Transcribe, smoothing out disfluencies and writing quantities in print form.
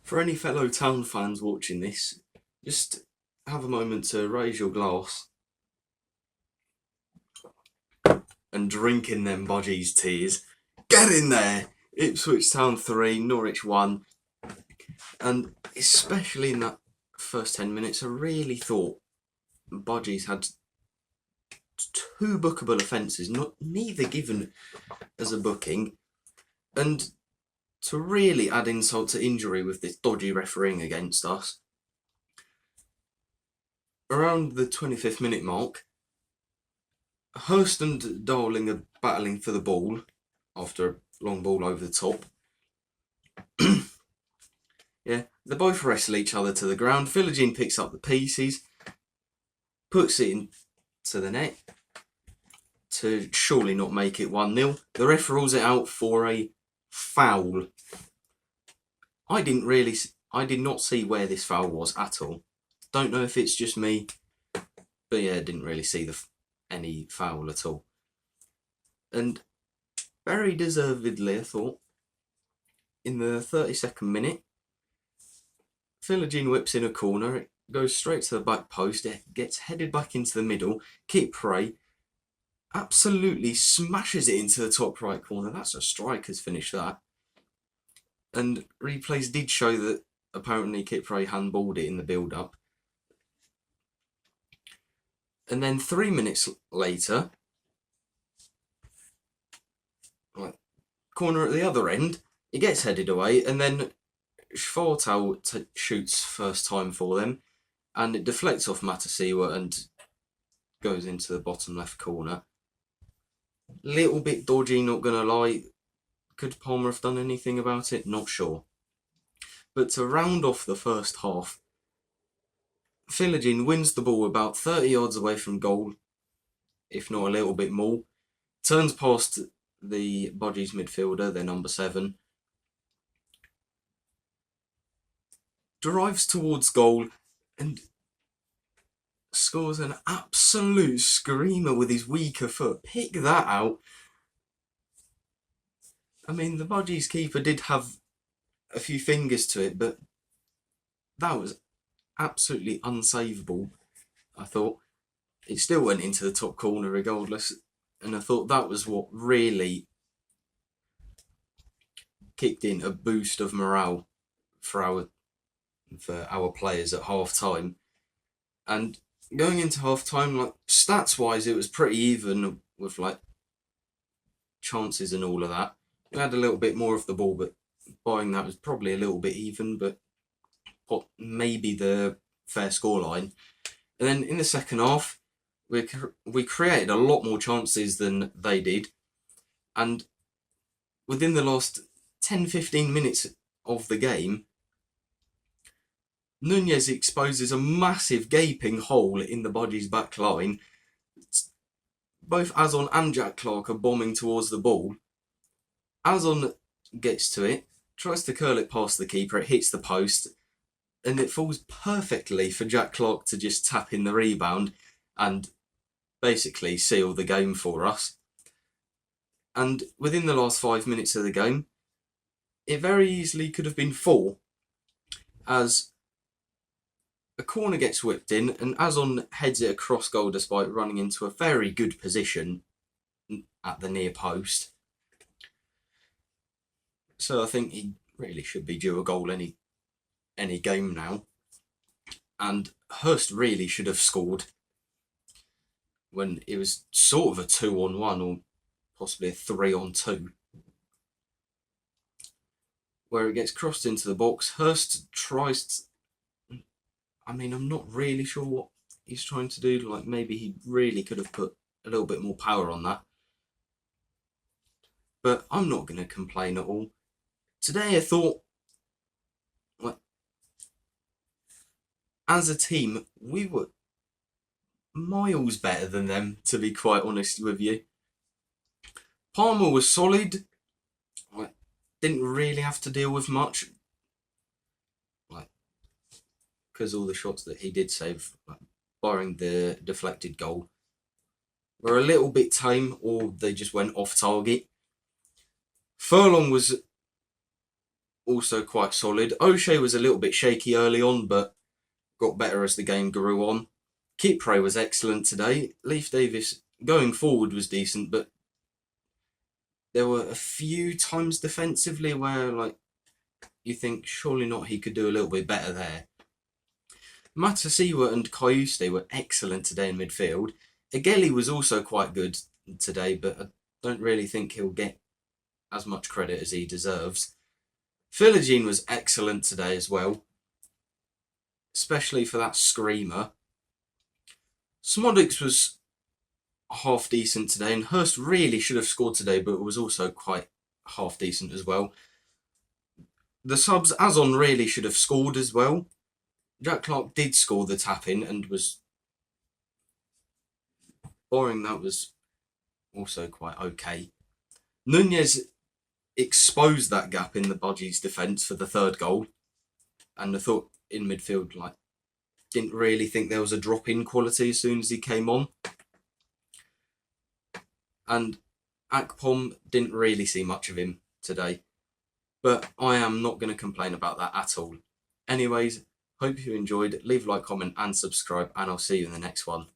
For any fellow town fans watching this, just have a moment to raise your glass and drink in them bodgies tears. Get in there! Ipswich Town 3, Norwich 1. And especially in that first 10 minutes, I really thought bodgies had two bookable offences, neither given as a booking. And to really add insult to injury with this dodgy refereeing against us, around the 25th minute mark, Hurst and Darling are battling for the ball after a long ball over the top. Yeah, they both wrestle each other to the ground. Philogene picks up the pieces, puts it into the net to surely not make it 1-0. The ref rules it out for a foul. I did not see where this foul was at all. Don't know if it's just me, but yeah, didn't really see any foul at all. And very deservedly, I thought, in the 32nd minute, Philogene whips in a corner, it goes straight to the back post, it gets headed back into the middle, Kipre absolutely smashes it into the top right corner. That's a striker's finish, that. And replays did show that apparently Kipre handballed it in the build-up. And then 3 minutes later, corner at the other end, it gets headed away, and then Schwartau shoots first time for them, and it deflects off Matasiwa and goes into the bottom left corner. Little bit dodgy, not gonna lie. Could Palmer have done anything about it? Not sure. But to round off the first half, Philogene wins the ball about 30 yards away from goal, if not a little bit more. Turns past the Bodgies midfielder, their number 7. Drives towards goal and scores an absolute screamer with his weaker foot. Pick that out. I mean, the Bodgies keeper did have a few fingers to it, but that was absolutely unsavable, I thought. It still went into the top corner regardless, and I thought that was what really kicked in a boost of morale for our players at half time. And going into half time, like, stats wise, it was pretty even with like chances and all of that. We had a little bit more of the ball, but barring that was probably a little bit even, but maybe the fair scoreline. And then in the second half, we created a lot more chances than they did. And within the last 10-15 minutes of the game, Nunez exposes a massive gaping hole in the Bodgies back line. Both Azon and Jack Clark are bombing towards the ball. Azon gets to it, tries to curl it past the keeper, it hits the post, and it falls perfectly for Jack Clark to just tap in the rebound and basically seal the game for us. And within the last 5 minutes of the game, it very easily could have been 4, as a corner gets whipped in and Azon heads it across goal despite running into a very good position at the near post. So I think he really should be due a goal any game now. And Hurst really should have scored when it was sort of a 2-on-1 or possibly a 3-on-2. Where it gets crossed into the box, Hurst tries to... I mean, I'm not really sure what he's trying to do. Like, maybe he really could have put a little bit more power on that. But I'm not going to complain at all. Today I thought, like, as a team, we were miles better than them, to be quite honest with you. Palmer was solid. Like, didn't really have to deal with much. Like, because all the shots that he did save, like, barring the deflected goal, were a little bit tame or they just went off target. Furlong was also quite solid. O'Shea was a little bit shaky early on, but got better as the game grew on. Kipre was excellent today. Leif Davis going forward was decent, but there were a few times defensively where you think surely not he could do a little bit better there. Matasiwa and Kayuste were excellent today in midfield. Egeli was also quite good today, but I don't really think he'll get as much credit as he deserves. Philogene was excellent today as well, especially for that screamer. Smodix was half decent today, and Hurst really should have scored today, but was also quite half decent as well. The subs, Azon really should have scored as well. Jack Clark did score the tap-in and was boring. That was also quite okay. Nunez exposed that gap in the Budgies' defence for the third goal, and I thought in midfield, didn't really think there was a drop in quality as soon as he came on. And Akpom didn't really see much of him today, but I am not going to complain about that at all. Anyways, hope you enjoyed. Leave a like, comment and subscribe, and I'll see you in the next one.